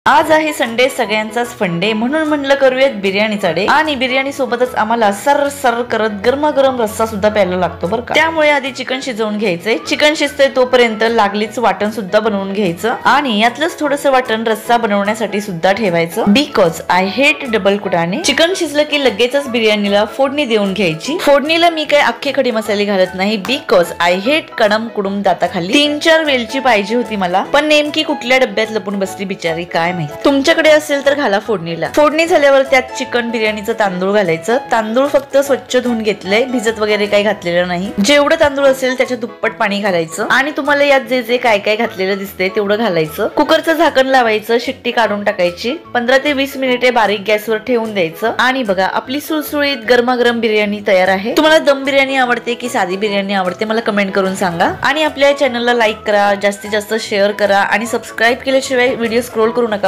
आज आहे संडे, सगळ्यांचाच फंडे, म्हणून म्हणलं करूयात बिर्याणीचा डे। आणि बिर्याणी सोबतच आम्हाला सर सर करत गरमागरम रस्सा सुद्धा प्यायला लागतो बरं का। त्यामुळे आधी चिकन शिजवून घ्यायचंय। चिकन शिजतंय तोपर्यंत लागलीच वाटण सुद्धा बनवून घ्यायचं आणि यातलंच थोडंसं वाटण रस्सा बनवण्यासाठी सुद्धा ठेवायचं, बिकॉज आय हेट डबल कुटाणे। चिकन शिजलं की लगेचच बिर्याणीला फोडणी देऊन घ्यायची। फोडणीला मी काय अख्खे खडे मसाले घालत नाही, बिकॉज आय हेट कडम कुडुम दाताखाली। 3-4 वेलची पाहिजे होती मला, पण नेमकी कुठल्या डब्यात लपून बसली बिचारी काय माहिती। तुमच्याकडे असेल तर घाला फोडणीला। फोडणी झाल्यावर त्यात चिकन बिर्याणीचं तांदूळ घालायचं। तांदूळ फक्त स्वच्छ धुवून घेतलंय, भिजत वगैरे काही घातलेलं नाही। जेवढं तांदूळ असेल त्याच्या दुप्पट पाणी घालायचं आणि तुम्हाला यात जे जे काय काय घातलेलं दिसतंय तेवढं घालायचं। कुकरचं झाकण लावायचं, शिट्टी काढून टाकायची। 15 ते 20 मिनिटे बारीक गॅसवर ठेवून द्यायचं आणि बघा आपली सुळसुळीत गरमागरम बिर्याणी तयार आहे। तुम्हाला दम बिर्याणी आवडते की साधी बिर्याणी आवडते मला कमेंट करून सांगा आणि आपल्या चॅनलला लाईक करा, जास्तीत जास्त शेअर करा आणि सबस्क्राईब केल्याशिवाय व्हिडिओ स्क्रोल करू नका।